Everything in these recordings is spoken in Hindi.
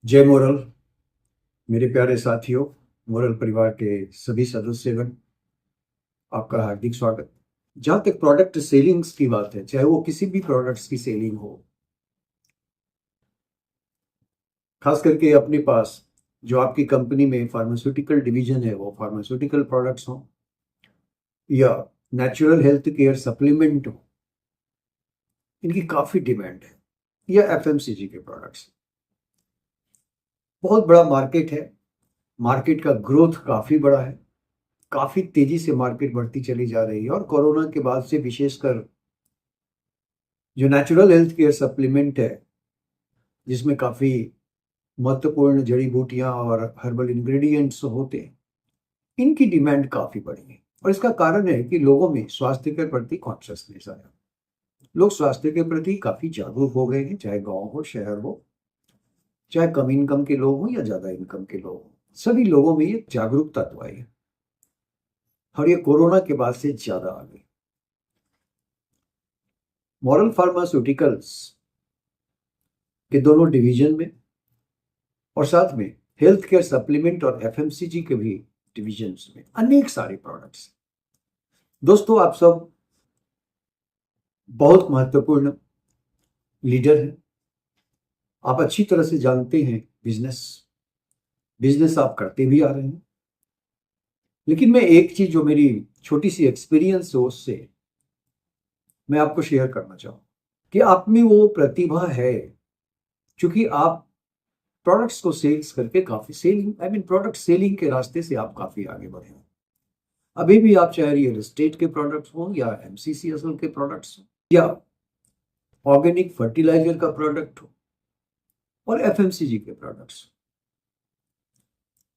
जय मोरल। मेरे प्यारे साथियों, मोरल परिवार के सभी सदस्यगण, आपका हार्दिक स्वागत। जहाँ तक प्रोडक्ट सेलिंग्स की बात है, चाहे वो किसी भी प्रोडक्ट्स की सेलिंग हो, खास करके अपने पास जो आपकी कंपनी में फार्मास्यूटिकल डिवीजन है, वो फार्मास्यूटिकल प्रोडक्ट्स हो या नेचुरल हेल्थ केयर सप्लीमेंट हो, इनकी काफ़ी डिमांड है। या एफएमसीजी के प्रोडक्ट्स, बहुत बड़ा मार्केट है। मार्केट का ग्रोथ काफ़ी बड़ा है, काफ़ी तेज़ी से मार्केट बढ़ती चली जा रही है। और कोरोना के बाद से विशेषकर जो नेचुरल हेल्थ केयर सप्लीमेंट है, जिसमें काफ़ी महत्वपूर्ण जड़ी बूटियां और हर्बल इंग्रेडिएंट्स होते हैं, इनकी डिमांड काफ़ी बढ़ी है। और इसका कारण है कि लोगों में स्वास्थ्य के प्रति कॉन्शियसनेस आया। लोग स्वास्थ्य के प्रति काफ़ी जागरूक हो गए हैं, चाहे गांव हो, शहर हो, चाहे कम इनकम के लोग हों या ज़्यादा इनकम के लोग हों। सभी लोगों में ये जागरूकता तो आई है, और ये कोरोना के बाद से ज़्यादा आ गई। मॉरल फार्मास्यूटिकल्स के दोनों डिवीजन में, और साथ में हेल्थ केयर सप्लीमेंट और एफएमसीजी के भी डिविजन्स में अनेक सारे प्रोडक्ट्स। दोस्तों, आप सब बहुत महत्वपूर्ण लीडर हैं। आप अच्छी तरह से जानते हैं बिजनेस बिजनेस आप करते भी आ रहे हैं। लेकिन मैं एक चीज जो मेरी छोटी सी एक्सपीरियंस है, उससे मैं आपको शेयर करना चाहूँ कि आप में वो प्रतिभा है। क्योंकि आप प्रोडक्ट्स को सेल्स करके काफी selling, I mean product selling के रास्ते से आप काफी आगे बढ़े हैं। अभी भी आप चाहे रियल एस्टेट के प्रोडक्ट्स हो या एमसीसीएसएल के प्रोडक्ट्स हो या ऑर्गेनिक फर्टिलाइजर का प्रोडक्ट हो और एफएमसीजी के प्रोडक्ट्स,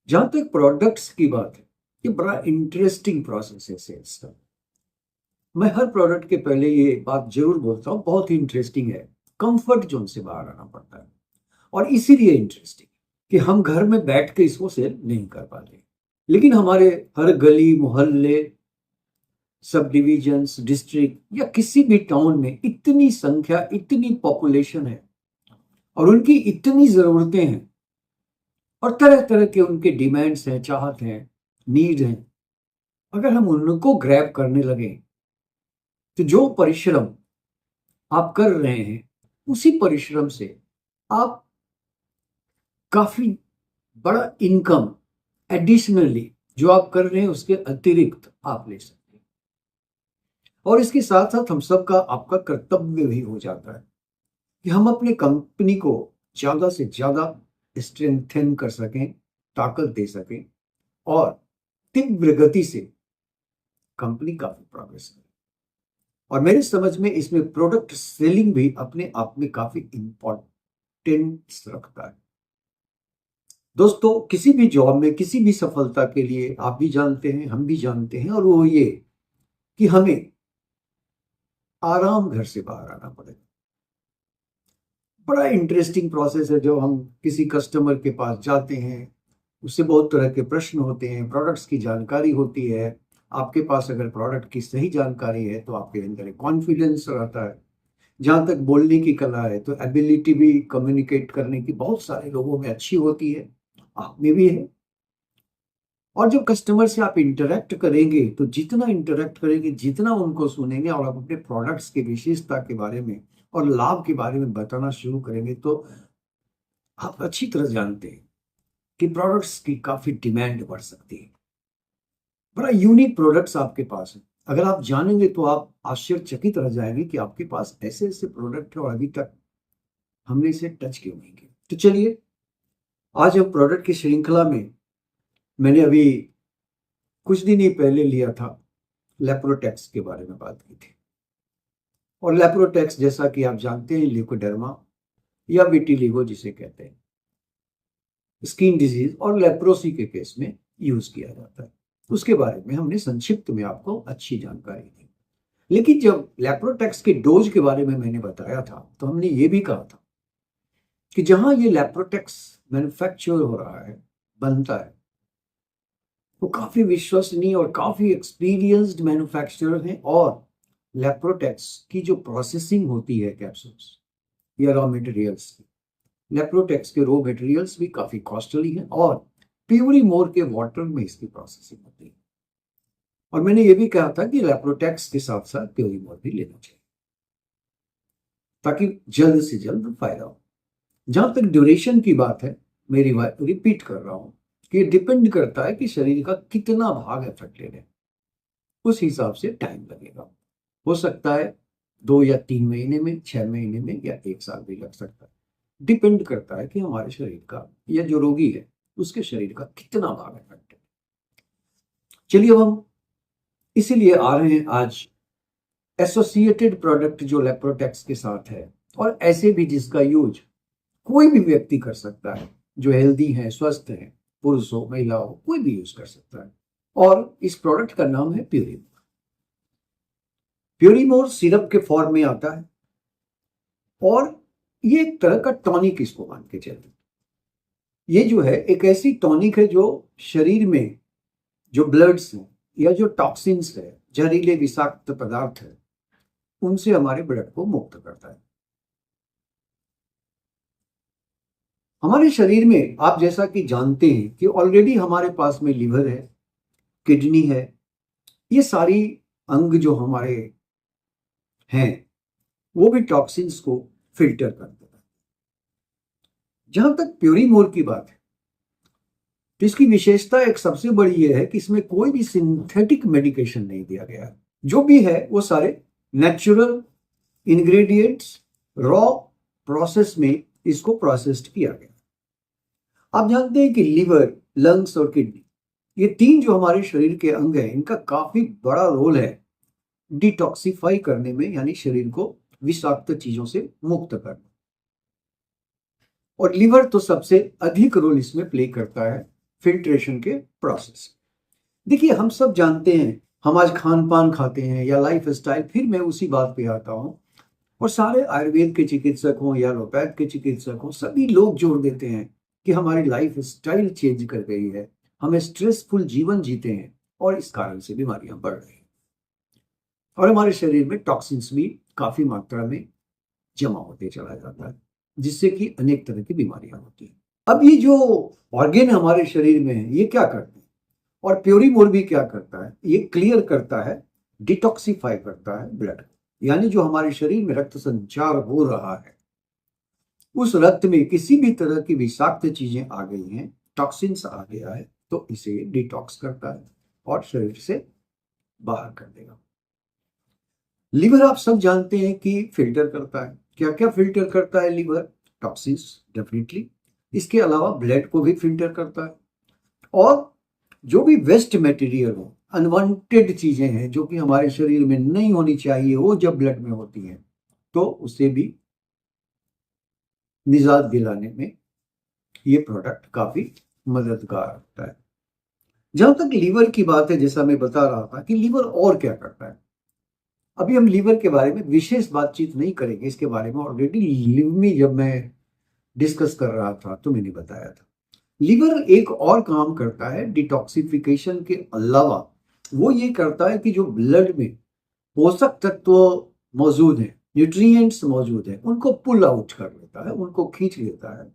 जहां तक प्रोडक्ट्स की बात है, ये बड़ा इंटरेस्टिंग प्रोसेस है सेल्स का। मैं हर प्रोडक्ट के पहले ये बात जरूर बोलता हूँ, बहुत ही इंटरेस्टिंग है। कंफर्ट जोन से बाहर आना पड़ता है, और इसीलिए इंटरेस्टिंग कि हम घर में बैठ के इसको सेल नहीं कर पाते। लेकिन हमारे हर गली मोहल्ले, सब डिविजन्स, डिस्ट्रिक्ट या किसी भी टाउन में इतनी संख्या, इतनी पॉपुलेशन है, और उनकी इतनी जरूरतें हैं, और तरह तरह के उनके डिमांड्स हैं, चाहत हैं, नीड हैं। अगर हम उनको ग्रैब करने लगे, तो जो परिश्रम आप कर रहे हैं, उसी परिश्रम से आप काफी बड़ा इनकम एडिशनली जो आप कर रहे हैं उसके अतिरिक्त आप ले सकते हैं। और इसके साथ साथ हम सबका, आपका कर्तव्य भी हो जाता है कि हम अपनी कंपनी को ज्यादा से ज्यादा स्ट्रेंथन कर सकें, ताकत दे सकें, और तीव्र गति से कंपनी काफी प्रोग्रेस करे। और मेरी समझ में इसमें प्रोडक्ट सेलिंग भी अपने आप में काफी इंपॉर्टेंस रखता है। दोस्तों, किसी भी जॉब में, किसी भी सफलता के लिए आप भी जानते हैं, हम भी जानते हैं, और वो ये कि हमें आराम घर से बाहर आना पड़ेगा। बड़ा इंटरेस्टिंग प्रोसेस है। जो हम किसी कस्टमर के पास जाते हैं, उससे बहुत तरह के प्रश्न होते हैं, प्रोडक्ट्स की जानकारी होती है। आपके पास अगर प्रोडक्ट की सही जानकारी है, तो आपके अंदर एक कॉन्फिडेंस रहता है। जहाँ तक बोलने की कला है, तो एबिलिटी भी कम्युनिकेट करने की बहुत सारे लोगों में अच्छी होती है, आप में भी है। और जब कस्टमर से आप इंटरेक्ट करेंगे, तो जितना इंटरेक्ट करेंगे, जितना उनको सुनेंगे, और आप अपने प्रोडक्ट्स की विशेषता के बारे में और लाभ के बारे में बताना शुरू करेंगे, तो आप अच्छी तरह जानते हैं कि प्रोडक्ट्स की काफी डिमांड बढ़ सकती है। बड़ा यूनिक प्रोडक्ट्स आपके पास है। अगर आप जानेंगे तो आप आश्चर्यचकित रह जाएंगे कि आपके पास ऐसे ऐसे प्रोडक्ट है, और अभी तक हमने इसे टच क्यों नहीं किया। तो चलिए, आज हम प्रोडक्ट की श्रृंखला में, मैंने अभी कुछ दिन ही पहले लिया था, लेप्रोटेक्स के बारे में बात की थी। और लेप्रोटेक्स, जैसा कि आप जानते हैं, लिकोडर्मा या विटिलिगो जिसे कहते हैं, स्किन डिजीज और लेप्रोसी के केस में यूज किया जाता है। उसके बारे में हमने संक्षिप्त में आपको अच्छी जानकारी दी। लेकिन जब लेप्रोटेक्स के डोज के बारे में मैंने बताया था, तो हमने ये भी कहा था कि जहां ये लेप्रोटेक्स मैन्युफैक्चर हो रहा है, बनता है, वो काफी विश्वसनीय और काफी एक्सपीरियंस्ड मैन्युफैक्चरर हैं। और लेप्रोटेक्स की जो प्रोसेसिंग होती है कैप्सूल्स या रॉ मटेरियल्स की, लेप्रोटेक्स के रॉ मटेरियल्स भी काफी कॉस्टली हैं और प्यूरीमोर के वाटर में इसकी प्रोसेसिंग होती है। और मैंने ये भी कहा था कि लेप्रोटेक्स के साथ साथ प्यूरीमोर भी लेना चाहिए ताकि जल्द से जल्द फायदा हो। जहां तक ड्यूरेशन की बात है, मेरी बात रिपीट कर रहा हूं कि डिपेंड करता है कि शरीर का कितना भाग अफेक्टेड है, उस हिसाब से टाइम लगेगा। हो सकता है 2 या 3 महीने में, 6 महीने में, या 1 साल भी लग सकता है। डिपेंड करता है कि हमारे शरीर का या जो रोगी है उसके शरीर का कितना भाग अफेक्टेड है। चलिए अब हम इसीलिए आ रहे हैं आज एसोसिएटेड प्रोडक्ट जो लेप्रोटेक्स के साथ है, और ऐसे भी जिसका यूज कोई भी व्यक्ति कर सकता है जो हेल्दी है, स्वस्थ है, पुरुष हो महिला हो, कोई भी यूज कर सकता है। और इस प्रोडक्ट का नाम है प्यूरीमोर। प्यूरीमोर सिरप के फॉर्म में आता है और ये एक तरह का टॉनिक इसको मान के चलते। ये जो है एक ऐसी टॉनिक है जो शरीर में जो ब्लड्स है या जो टॉक्सिन्स है, जहरीले विषाक्त पदार्थ है, उनसे हमारे ब्लड को मुक्त करता है। हमारे शरीर में आप जैसा कि जानते हैं कि ऑलरेडी हमारे पास में लिवर है, किडनी है, ये सारी अंग जो हमारे हैं वो भी टॉक्सिन्स को फिल्टर करते हैं। जहां तक प्यूरीमोर की बात है तो इसकी विशेषता एक सबसे बड़ी यह है कि इसमें कोई भी सिंथेटिक मेडिकेशन नहीं दिया गया है। जो भी है वो सारे नेचुरल इंग्रेडिएंट्स रॉ प्रोसेस में इसको प्रोसेस्ड किया गया। आप जानते हैं कि लिवर, लंग्स और किडनी, ये तीन जो हमारे शरीर के अंग हैं, इनका काफी बड़ा रोल है डिटॉक्सिफाई करने में, यानी शरीर को विषाक्त चीजों से मुक्त करना। और लिवर तो सबसे अधिक रोल इसमें प्ले करता है फिल्ट्रेशन के प्रोसेस। देखिए हम सब जानते हैं, हम आज खान पान खाते हैं या लाइफ स्टाइल, फिर मैं उसी बात पे आता हूं, और सारे आयुर्वेद के चिकित्सक हों या एलोपैथ के चिकित्सक हों, सभी लोग जोड़ देते हैं कि हमारी लाइफ स्टाइल चेंज कर गई है, हमें स्ट्रेसफुल जीवन जीते हैं और इस कारण से बीमारियां बढ़ रही हैं और हमारे शरीर में टॉक्सिन्स भी काफी मात्रा में जमा होते चला जाता है, जिससे कि अनेक तरह की बीमारियां होती हैं। अब ये जो ऑर्गेन हमारे शरीर में है, ये क्या करते हैं और प्यूरीमोर भी क्या करता है? ये क्लियर करता है, डिटॉक्सिफाई करता है ब्लड, यानी जो हमारे शरीर में रक्त संचार हो रहा है उस रक्त में किसी भी तरह की विषाक्त चीजें आ गई हैं, टॉक्सिन्स आ गया है, तो इसे डिटॉक्स करता है और शरीर से बाहर कर देगा। लिवर आप सब जानते हैं कि फिल्टर करता है। क्या क्या फिल्टर करता है लिवर? टॉक्सिन्स डेफिनेटली, इसके अलावा ब्लड को भी फिल्टर करता है, और जो भी वेस्ट मटेरियल हो, अनवांटेड चीजें हैं जो कि हमारे शरीर में नहीं होनी चाहिए, वो जब ब्लड में होती हैं तो उसे भी निजात दिलाने में ये प्रोडक्ट काफी मददगार होता है। जहां तक लीवर की बात है, जैसा मैं बता रहा था कि लीवर और क्या करता है, अभी हम लीवर के बारे में विशेष बातचीत नहीं करेंगे, इसके बारे में ऑलरेडी लिव में जब मैं डिस्कस कर रहा था तो मैंने बताया था। लीवर एक और काम करता है डिटॉक्सिफिकेशन के अलावा, वो ये करता है कि जो ब्लड में पोषक तत्व मौजूद हैं, न्यूट्रिएंट्स मौजूद हैं, उनको पुल आउट कर लेता है, उनको खींच लेता है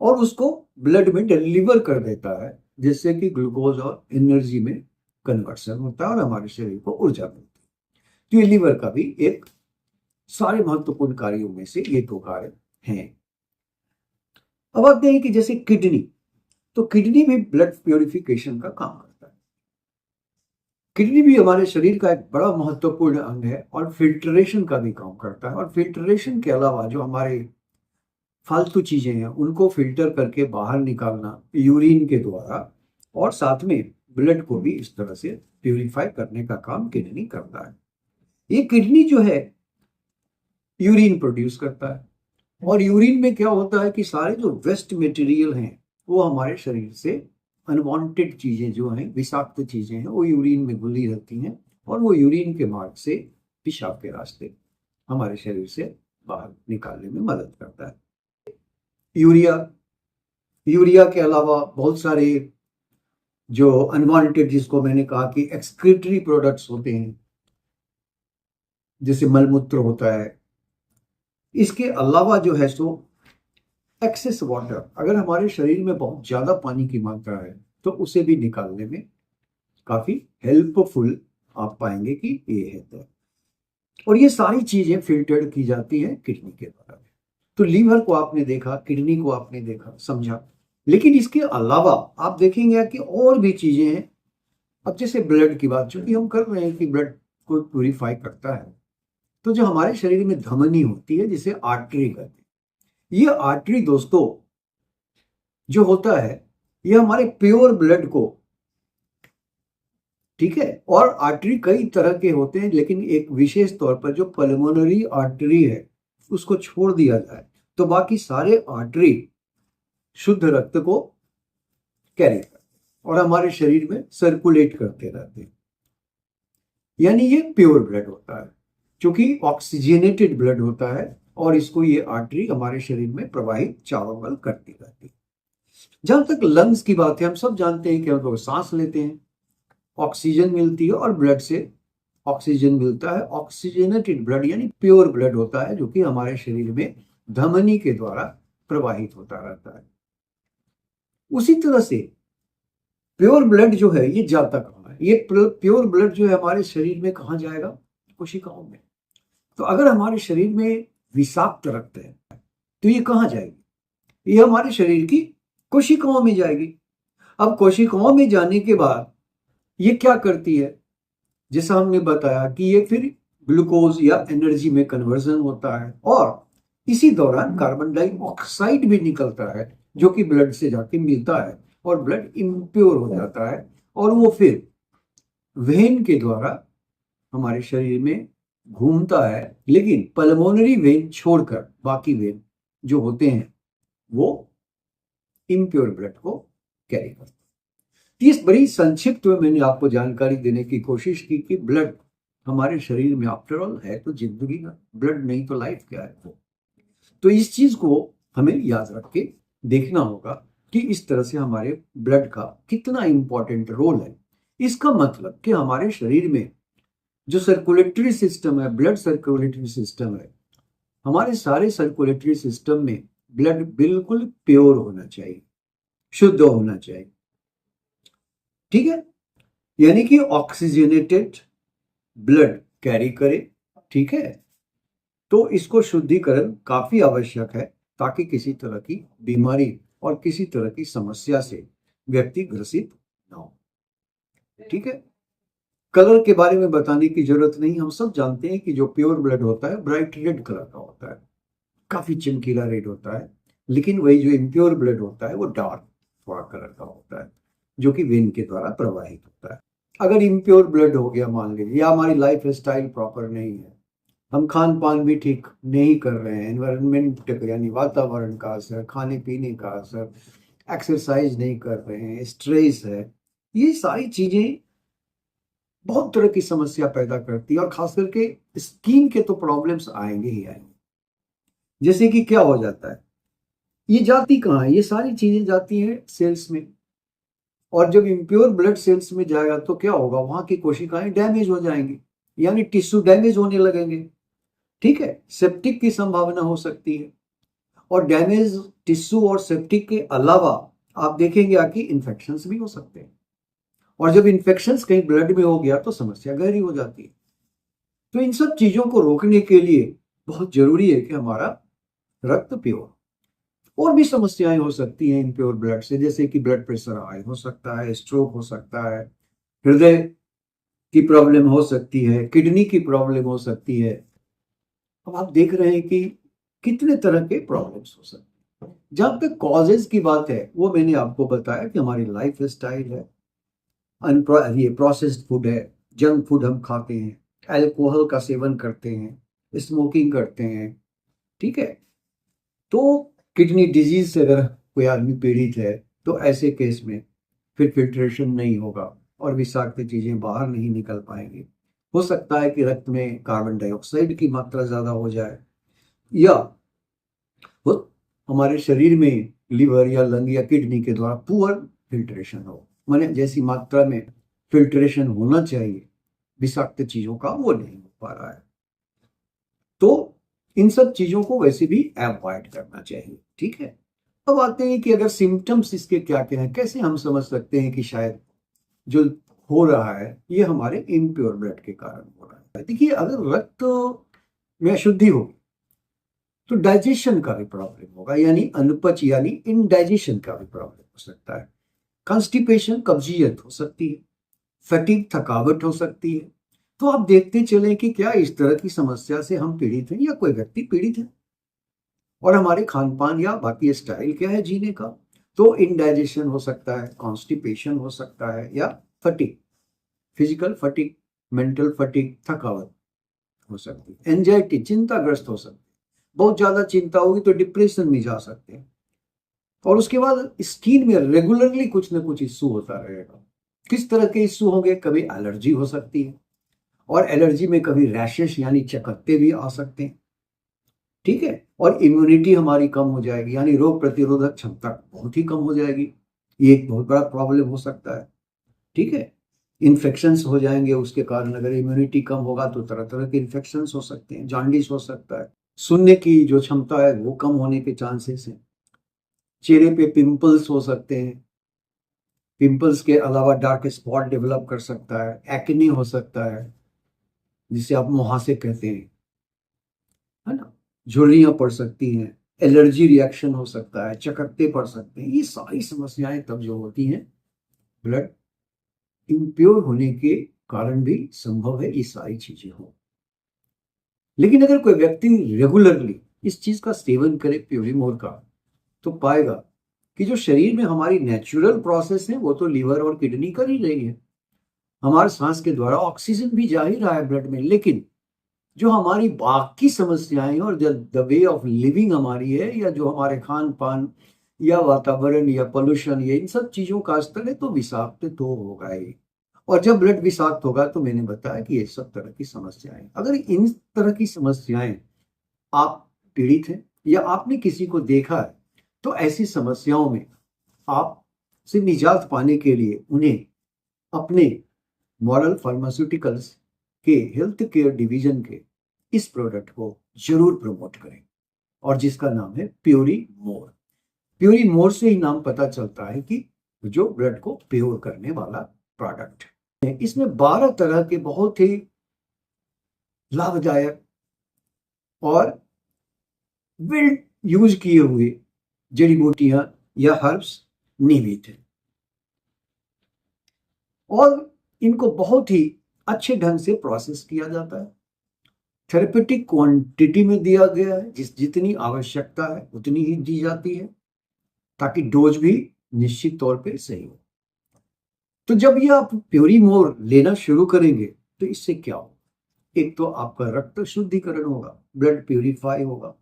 और उसको ब्लड में डिलीवर कर देता है, जिससे कि ग्लूकोज और एनर्जी में कन्वर्सन होता है और हमारे शरीर को ऊर्जा मिलती है। तो ये लीवर का भी एक सारे महत्वपूर्ण कार्यों में से ये 2 कार्य हैं। अब आते हैं कि जैसे किडनी, तो किडनी भी ब्लड प्योरिफिकेशन का काम करता है। किडनी भी हमारे शरीर का एक बड़ा महत्वपूर्ण अंग है और फिल्ट्रेशन का भी काम करता है, और फिल्ट्रेशन के अलावा जो हमारे फालतू चीजें हैं उनको फिल्टर करके बाहर निकालना यूरिन के द्वारा, और साथ में ब्लड को भी इस तरह से प्यूरिफाई करने का काम किडनी करता है। ये किडनी जो है यूरिन प्रोड्यूस करता है, और यूरिन में क्या होता है कि सारे जो वेस्ट मटेरियल हैं वो हमारे शरीर से अनवांटेड चीजें जो हैं, विषाक्त चीजें हैं, वो यूरिन में घुली रहती हैं और वो यूरिन के मार्ग से, पेशाब के रास्ते हमारे शरीर से बाहर निकालने में मदद करता है। यूरिया के अलावा बहुत सारे जो अनवांटेड, जिसको मैंने कहा कि एक्सक्रीटरी प्रोडक्ट्स होते हैं, जैसे मलमूत्र होता है, इसके अलावा जो है सो एक्सेस वाटर, अगर हमारे शरीर में बहुत ज्यादा पानी की मात्रा है तो उसे भी निकालने में काफी हेल्पफुल आप पाएंगे कि ये है। और ये सारी चीजें फिल्टर्ड की जाती हैं किडनी के द्वारा। तो लीवर को आपने देखा, किडनी को आपने देखा, समझा, लेकिन इसके अलावा आप देखेंगे कि और भी चीजें हैं। अब जैसे ब्लड की बात चूंकि हम कर रहे हैं कि ब्लड को प्यूरिफाई करता है, तो जो हमारे शरीर में धमनी होती है जिसे आर्टरी कहते हैं, ये आर्टरी दोस्तों जो होता है ये हमारे प्योर ब्लड को, ठीक है, और आर्टरी कई तरह के होते हैं लेकिन एक विशेष तौर पर जो पल्मोनरी आर्टरी है उसको छोड़ दिया जाए तो बाकी सारे आर्टरी शुद्ध रक्त को कैरी करते हैं और हमारे शरीर में सर्कुलेट करते रहते हैं। यानी ये प्योर ब्लड होता है, क्योंकि ऑक्सीजनेटेड ब्लड होता है और इसको ये आर्टरी हमारे शरीर में प्रवाहित चारों बगल करती रहती है। जहां तक लंग्स की बात है, हम सब जानते हैं कि हम लोग सांस लेते हैं, ऑक्सीजन मिलती है और ब्लड से ऑक्सीजन मिलता है। ऑक्सीजनेटेड ब्लड यानी प्योर ब्लड होता है जो कि हमारे शरीर में धमनी के द्वारा प्रवाहित होता रहता है। उसी तरह से प्योर ब्लड जो है ये जाता कहाँ है? ये प्योर ब्लड जो है हमारे शरीर में कहाँ जाएगा? कोशिकाओं में। तो अगर हमारे शरीर में विषाक्त रक्त है तो ये कहाँ जाएगी? ये हमारे शरीर की कोशिकाओं में जाएगी। अब कोशिकाओं में जाने के बाद ये क्या करती है? जैसा हमने बताया कि ये फिर ग्लूकोज या एनर्जी में कन्वर्जन होता है और इसी दौरान कार्बन डाइऑक्साइड भी निकलता है जो कि ब्लड से जाके मिलता है और ब्लड इम्प्योर हो जाता है और वो फिर वेन के द्वारा हमारे शरीर में घूमता है, लेकिन पल्मोनरी वेन छोड़कर बाकी वेन जो होते हैं वो इम्प्योर ब्लड को कैरी करते हैं। इस बड़ी संक्षिप्त में मैंने आपको जानकारी देने की कोशिश की कि ब्लड हमारे शरीर में आफ्टर ऑल है तो जिंदगी का, ब्लड नहीं तो लाइफ क्या है। तो इस चीज को हमें याद रख के देखना होगा कि इस तरह से हमारे ब्लड का कितना इंपॉर्टेंट रोल है। इसका मतलब कि हमारे शरीर में जो सर्कुलेटरी सिस्टम है, ब्लड सर्कुलेटरी सिस्टम है, हमारे सारे सर्कुलेटरी सिस्टम में ब्लड बिल्कुल प्योर होना चाहिए, शुद्ध होना चाहिए, ठीक है, यानी कि ऑक्सीजनेटेड ब्लड कैरी करे, ठीक है। तो इसको शुद्धिकरण काफी आवश्यक है ताकि किसी तरह की बीमारी और किसी तरह की समस्या से व्यक्ति ग्रसित ना हो, ठीक है। कलर के बारे में बताने की जरूरत नहीं, हम सब जानते हैं कि जो प्योर ब्लड होता है ब्राइट रेड कलर का होता है, काफी चमकीला रेड होता है, लेकिन वही जो इम्प्योर ब्लड होता है वो डार्क थोड़ा कलर का होता है जो कि वेन के द्वारा प्रवाहित होता है। अगर इम्प्योर ब्लड हो गया मान लीजिए, या हमारी लाइफ स्टाइल प्रॉपर नहीं है, हम खान पान भी ठीक नहीं कर रहे हैं, एनवायरनमेंट यानी वातावरण का असर, खाने पीने का असर, एक्सरसाइज नहीं कर रहे हैं, स्ट्रेस है, ये सारी चीजें बहुत तरह की समस्या पैदा करती है और खास करके स्किन के तो प्रॉब्लम्स आएंगे ही आएंगे। जैसे कि क्या हो जाता है, ये जाती कहाँ है? ये सारी चीजें जाती हैं सेल्स में, और जब इम्प्योर ब्लड सेल्स में जाएगा तो क्या होगा? वहां की कोशिकाएं डैमेज हो जाएंगी, यानी टिश्यू डैमेज होने लगेंगे, ठीक है, सेप्टिक की संभावना हो सकती है। और डैमेज टिश्यू और सेप्टिक के अलावा आप देखेंगे कि इन्फेक्शंस भी हो सकते हैं, और जब इन्फेक्शंस कहीं ब्लड में हो गया तो समस्या गहरी हो जाती है। तो इन सब चीजों को रोकने के लिए बहुत जरूरी है कि हमारा रक्त प्योर। और भी समस्याएं हो सकती हैं इम्प्योर ब्लड से, जैसे कि ब्लड प्रेशर हाई हो सकता है, स्ट्रोक हो सकता है, हृदय की प्रॉब्लम हो सकती है, किडनी की प्रॉब्लम हो सकती है। अब आप देख रहे हैं कि कितने तरह के प्रॉब्लम्स हो सकते हैं। जहां तक कॉजेज की बात है वो मैंने आपको बताया कि हमारी लाइफ स्टाइल है, ये प्रोसेस्ड फूड है, जंक फूड हम खाते हैं, अल्कोहल का सेवन करते हैं, स्मोकिंग करते हैं, ठीक है। तो किडनी डिजीज से अगर कोई आदमी पीड़ित है तो ऐसे केस में फिर फिल्ट्रेशन नहीं होगा और विषाक्त चीजें बाहर नहीं निकल पाएंगी। हो सकता है कि रक्त में कार्बन डाइऑक्साइड की मात्रा ज्यादा हो जाए, या वो हमारे शरीर में लिवर या लंग या किडनी के द्वारा पुअर फिल्ट्रेशन हो, माने जैसी मात्रा में फिल्ट्रेशन होना चाहिए विषाक्त चीजों का वो नहीं हो पा रहा है। तो इन सब चीजों को वैसे भी अवॉइड करना चाहिए, ठीक है। अब आते हैं कि अगर सिम्टम्स इसके क्या क्या हैं, कैसे हम समझ सकते हैं कि शायद जो हो रहा है ये हमारे इम्प्योर ब्लड के कारण हो रहा है। देखिए, अगर रक्त में अशुद्धि होगी तो डाइजेशन का भी प्रॉब्लम होगा, यानी अनपच यानी इनडाइजेशन का भी प्रॉब्लम हो सकता है। कॉन्स्टिपेशन कब्जियत हो सकती है, फटीग थकावट हो सकती है। तो आप देखते चलें कि क्या इस तरह की समस्या से हम पीड़ित हैं या कोई व्यक्ति पीड़ित है, और हमारे खान पान या बाकी स्टाइल क्या है जीने का। तो इनडाइजेशन हो सकता है, कॉन्स्टिपेशन हो सकता है, या fatigue, physical fatigue, mental fatigue, थकावट हो सकती है, एंजाइटी चिंताग्रस्त हो सकती है, बहुत ज्यादा चिंता होगी तो डिप्रेशन में जा सकते हैं। और उसके बाद स्किन में रेगुलरली कुछ ना कुछ इश्यू होता रहेगा। किस तरह के इश्यू होंगे, कभी एलर्जी हो सकती है, और एलर्जी में कभी रैशेस यानी चकत्ते भी आ सकते हैं। ठीक है, और इम्यूनिटी हमारी कम हो जाएगी, यानी रोग प्रतिरोधक क्षमता बहुत ही कम हो जाएगी। ये एक बहुत बड़ा प्रॉब्लम हो सकता है। ठीक है, इन्फेक्शंस हो जाएंगे उसके कारण। अगर इम्यूनिटी कम होगा तो तरह तरह के इन्फेक्शंस हो सकते हैं, जॉन्डिस हो सकता है, सुनने की जो क्षमता है वो कम होने के चांसेस हैं, चेहरे पे पिंपल्स हो सकते हैं, पिंपल्स के अलावा डार्क स्पॉट डेवलप कर सकता है, एक्ने हो सकता है जिसे आप मुहासे कहते हैं, है ना, झुर्रियां पड़ सकती हैं, एलर्जी रिएक्शन हो सकता है, चकत्ते पड़ सकते हैं। ये सारी समस्याएं तब जो होती हैं ब्लड इम्प्योर होने के कारण भी संभव है ये सारी चीजें हो। लेकिन अगर कोई व्यक्ति रेगुलरली इस चीज का सेवन करे प्योरीमोर का, तो पाएगा कि जो शरीर में हमारी नेचुरल प्रोसेस है वो तो लीवर और किडनी कर ही रही है। हमारे सांस के द्वारा ऑक्सीजन भी जा ही रहा है ब्लड में, लेकिन जो हमारी बाकी समस्याएं और जो द वे ऑफ लिविंग हमारी है, या जो हमारे खान पान या वातावरण या पोल्यूशन, ये इन सब चीजों का स्तर है, तो विषाक्त तो होगा ही। और जब ब्लड विषाक्त होगा तो मैंने बताया कि ये सब तरह की समस्याएं, अगर इन तरह की समस्याएं आप पीड़ित हैं या आपने किसी को देखा है, तो ऐसी समस्याओं में आप से निजात पाने के लिए उन्हें अपने मॉरल फार्मास्यूटिकल्स के हेल्थ केयर डिवीजन के इस प्रोडक्ट को जरूर प्रमोट करें, और जिसका नाम है प्योरी मोर। प्योरी मोर से ही नाम पता चलता है कि जो ब्लड को प्योर करने वाला प्रोडक्ट है। इसमें 12 तरह के बहुत ही लाभदायक और वेल यूज किए हुए जड़ी बूटियां या हर्ब्स निहित हैं, और इनको बहुत ही अच्छे ढंग से प्रोसेस किया जाता है। थेरेपेटिक क्वांटिटी में दिया गया है, जितनी आवश्यकता है उतनी ही दी जाती है, ताकि डोज भी निश्चित तौर पे सही हो। तो जब ये आप प्योरीमोर लेना शुरू करेंगे तो इससे क्या हो, एक तो आपका रक्त शुद्धिकरण होगा, ब्लड प्यूरिफाई होगा,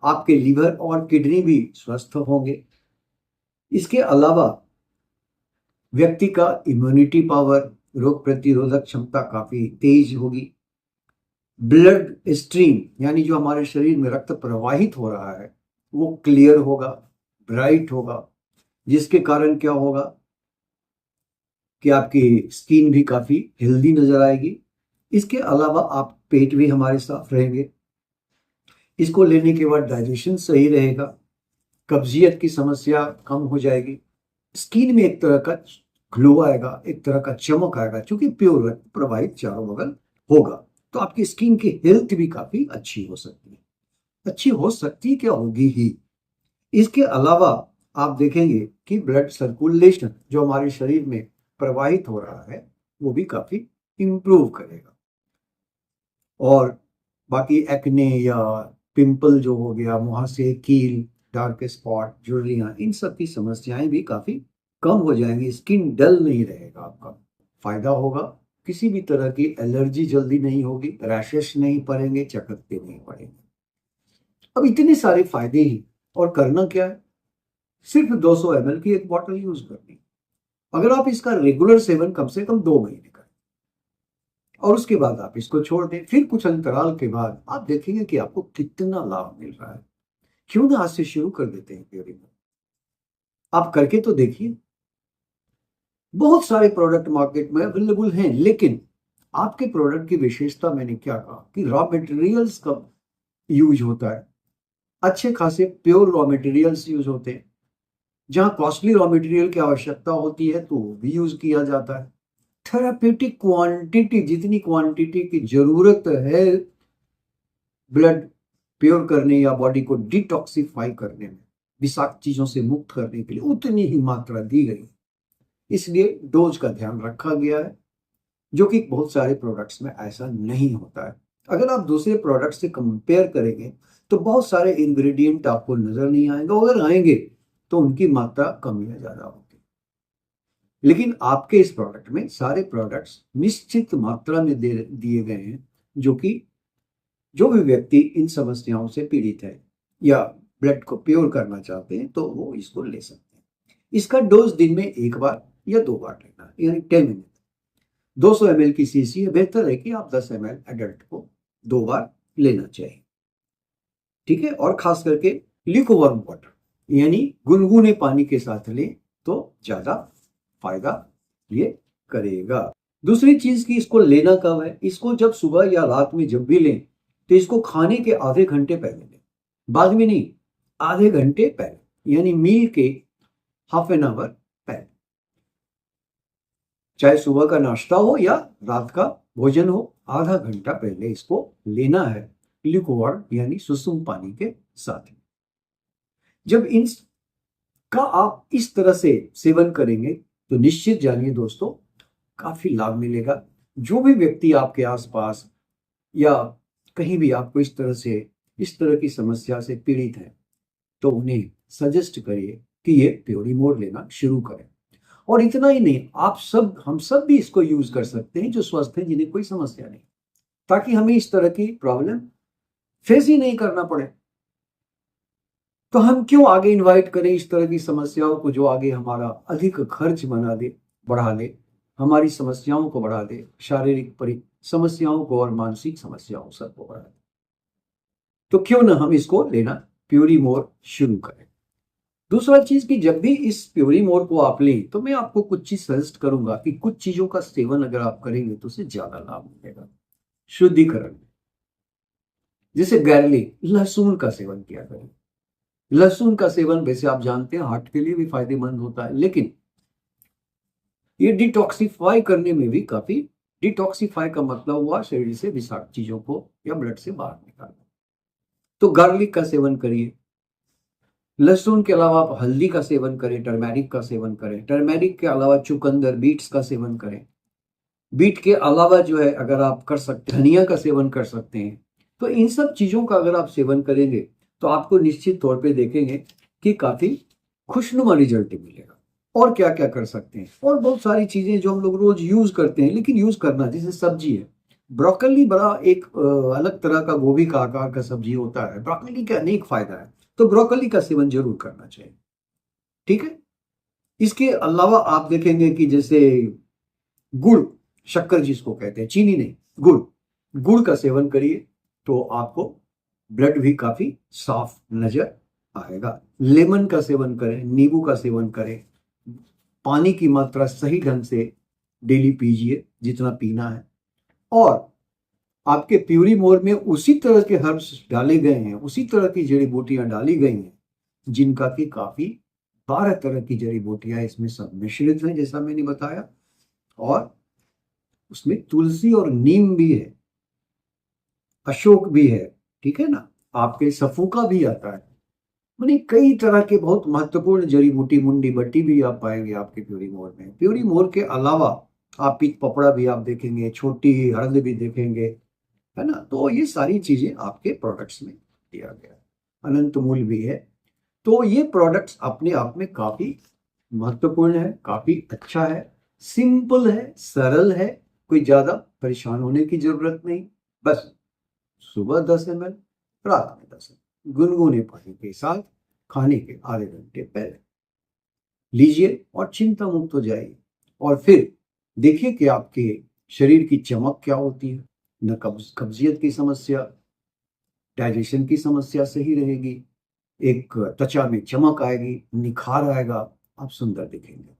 आपके लीवर और किडनी भी स्वस्थ होंगे। इसके अलावा व्यक्ति का इम्यूनिटी पावर, रोग प्रतिरोधक क्षमता काफी तेज होगी। ब्लड स्ट्रीम यानी जो हमारे शरीर में रक्त प्रवाहित हो रहा है वो क्लियर होगा, ब्राइट होगा, जिसके कारण क्या होगा कि आपकी स्किन भी काफी हेल्दी नजर आएगी। इसके अलावा आप पेट भी हमारे साफ रहेंगे। इसको लेने के बाद डाइजेशन सही रहेगा, कब्जियत की समस्या कम हो जाएगी, स्किन में एक तरह का ग्लो आएगा, एक तरह का चमक आएगा, क्योंकि प्योर रक्त प्रवाहित चारों बगल होगा। तो आपकी स्किन की हेल्थ भी काफी अच्छी हो सकती है, अच्छी हो सकती क्या होगी ही। इसके अलावा आप देखेंगे कि ब्लड सर्कुलेशन जो हमारे शरीर में प्रवाहित हो रहा है वो भी काफी इंप्रूव करेगा, और बाकी एक्ने या पिंपल जो हो गया, मुहासे, कील, डार्क स्पॉट, झुर्रियां, इन सब की समस्याएं भी काफी कम हो जाएंगी। स्किन डल नहीं रहेगा, आपका फायदा होगा। किसी भी तरह की एलर्जी जल्दी नहीं होगी, रैशेस नहीं पड़ेंगे, चकत्ते नहीं पड़ेंगे। अब इतने सारे फायदे ही, और करना क्या है, सिर्फ 200 ml की एक बॉटल यूज करनी। अगर आप इसका रेगुलर सेवन कम से कम 2 महीने करें और उसके बाद आप इसको छोड़ दें, फिर कुछ अंतराल के बाद आप देखेंगे कि आपको कितना लाभ मिल रहा है। क्यों ना आज से शुरू कर देते हैं प्योरी में, आप करके तो देखिए। बहुत सारे प्रोडक्ट मार्केट में अवेलेबल हैं, लेकिन आपके प्रोडक्ट की विशेषता मैंने क्या कहा कि रॉ मटेरियल्स का यूज होता है, अच्छे खासे प्योर रॉ मटेरियल्स यूज होते हैं। जहां कॉस्टली रॉ मटेरियल की आवश्यकता होती है तो वो भी यूज किया जाता है। थेरापेटिक क्वांटिटी, जितनी क्वांटिटी की जरूरत है ब्लड प्योर करने या बॉडी को डिटॉक्सिफाई करने में, विषाक्त चीजों से मुक्त करने के लिए, उतनी ही मात्रा दी गई। इसलिए डोज का ध्यान रखा गया है, जो कि बहुत सारे प्रोडक्ट्स में ऐसा नहीं होता है। अगर आप दूसरे प्रोडक्ट से कंपेयर करेंगे तो बहुत सारे इंग्रेडिएंट आपको नजर नहीं आएंगे, अगर आएंगे तो उनकी मात्रा कम या ज्यादा होगी। लेकिन आपके इस प्रोडक्ट में सारे प्रोडक्ट्स निश्चित मात्रा में दे दिए गए हैं, जो कि जो भी व्यक्ति इन समस्याओं से पीड़ित है या ब्लड को प्योर करना चाहते हैं तो वो इसको ले सकते हैं। इसका डोज दिन में एक बार या 2 बार लेना है, यानी 10 मिनट। 200 ml की शीशी है, बेहतर है कि आप 10 ml एडल्ट को 2 बार लेना चाहिए। ठीक है, और खास करके लिक्विड वाटर यानी गुनगुने पानी के साथ लें तो ज्यादा फायदा ये करेगा। दूसरी चीज की इसको लेना कब है, इसको जब सुबह या रात में जब भी लें तो इसको खाने के आधे घंटे पहले लें, बाद में नहीं, आधे घंटे पहले, यानी मील के हाफ एन आवर पहले। चाहे सुबह का नाश्ता हो या रात का भोजन हो, आधा घंटा पहले इसको लेना है लिक्विड यानी सुसुम पानी के साथ। जब इन का आप इस तरह से सेवन करेंगे तो निश्चित जानिए दोस्तों, काफी लाभ मिलेगा। जो भी व्यक्ति आपके आसपास या कहीं भी आपको इस तरह की समस्या से पीड़ित है तो उन्हें सजेस्ट करिए कि ये प्योरीमोर लेना शुरू करें। और इतना ही नहीं, हम सब भी इसको यूज कर सकते हैं जो स्वस्थ हैं, जिन्हें कोई समस्या नहीं, ताकि हमें इस तरह की प्रॉब्लम फेस ही नहीं करना पड़े। तो हम क्यों आगे इनवाइट करें इस तरह की समस्याओं को, जो आगे हमारा अधिक खर्च बढ़ा दे, हमारी समस्याओं को बढ़ा दे, शारीरिक समस्याओं को और मानसिक समस्याओं सबको बढ़ा दे। तो क्यों ना हम इसको लेना प्योरीमोर शुरू करें। दूसरा चीज कि जब भी इस प्योरीमोर को आप लें तो मैं आपको कुछ चीज सजेस्ट करूंगा कि कुछ चीजों का सेवन अगर आप करेंगे तो उससे ज्यादा लाभ मिलेगा। शुद्धिकरण, जैसे गार्लिक, लहसुन का सेवन किया करें। लहसुन का सेवन वैसे आप जानते हैं हार्ट के लिए भी फायदेमंद होता है, लेकिन ये डिटॉक्सिफाई करने में भी काफी, डिटॉक्सिफाई का मतलब हुआ शरीर से विषाक्त चीजों को या ब्लड से बाहर निकालना। तो गार्लिक का सेवन करिए। लहसुन के अलावा आप हल्दी का सेवन करें, टर्मेरिक का सेवन करें। टर्मेरिक के अलावा चुकंदर, बीट्स का सेवन करें। बीट के अलावा जो है अगर आप कर सकते हैं, धनिया का सेवन कर सकते हैं। तो इन सब चीजों का अगर आप सेवन करेंगे तो आपको निश्चित तौर पे देखेंगे कि काफी खुशनुमा रिजल्ट मिलेगा। और क्या क्या कर सकते हैं, और बहुत सारी चीजें जो हम लोग रोज यूज करते हैं लेकिन यूज करना, जैसे सब्जी है, ब्रोकली बड़ा एक अलग तरह का गोभी का आकार का सब्जी होता है। ब्रोकली का अनेक फायदा है, तो ब्रोकली का सेवन जरूर करना चाहिए। ठीक है, इसके अलावा आप देखेंगे कि जैसे गुड़, शक्कर जिसको कहते हैं, चीनी नहीं, गुड़, गुड़ का सेवन करिए तो आपको ब्लड भी काफी साफ नजर आएगा। लेमन का सेवन करें, नींबू का सेवन करें। पानी की मात्रा सही ढंग से डेली पीजिए जितना पीना है। और आपके प्यूरीमोर में उसी तरह के हर्ब्स डाले गए हैं, उसी तरह की जड़ी बूटियां डाली गई हैं, जिनका कि काफी 12 तरह की जड़ी बूटियां इसमें सब मिश्रित हैं जैसा मैंने बताया। और उसमें तुलसी और नीम भी है, अशोक भी है, ठीक है ना, आपके सफूका भी आता है। मानी कई तरह के बहुत महत्वपूर्ण जड़ी बूटी, मुंडी बट्टी भी आप पाएंगे आपके प्यूरीमोर में। प्यूरीमोर के अलावा आप पीच पपड़ा भी आप देखेंगे, छोटी हळद भी देखेंगे, है ना। तो ये सारी चीजें आपके प्रोडक्ट्स में दिया गया है। अनंत मूल भी है। तो ये प्रोडक्ट्स अपने आप में काफी महत्वपूर्ण है, काफी अच्छा है, सिंपल है, सरल है, कोई ज्यादा परेशान होने की जरूरत नहीं। बस सुबह 10 ml, रात में 10 ml गुनगुने पानी के साथ खाने के आधे घंटे पहले लीजिए और चिंता मुक्त हो जाइए। और फिर देखिए कि आपके शरीर की चमक क्या होती है। न कब्जियत की समस्या, डाइजेशन की समस्या सही रहेगी, एक त्वचा में चमक आएगी, निखार आएगा, आप सुंदर दिखेंगे।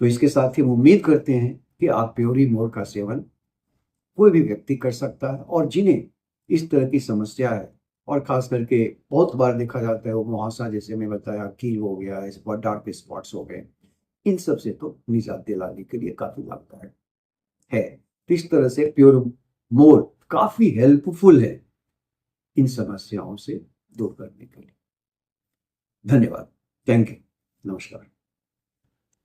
तो इसके साथ ही हम उम्मीद करते हैं कि आप प्योरीमोर का सेवन कोई भी व्यक्ति कर सकता है, और जिन्हें इस तरह की समस्या है और खास करके बहुत बार देखा जाता है वो मुहासा, जैसे मैं बताया, कील हो गया, इस पर डार्क स्पॉट्स हो गए, इन सब से तो निजात दिलाने के लिए काफी लाभदायक है। तो इस तरह से प्योर मोर काफी हेल्पफुल है इन समस्याओं से दूर करने के लिए। धन्यवाद। Thank you. नमस्कार।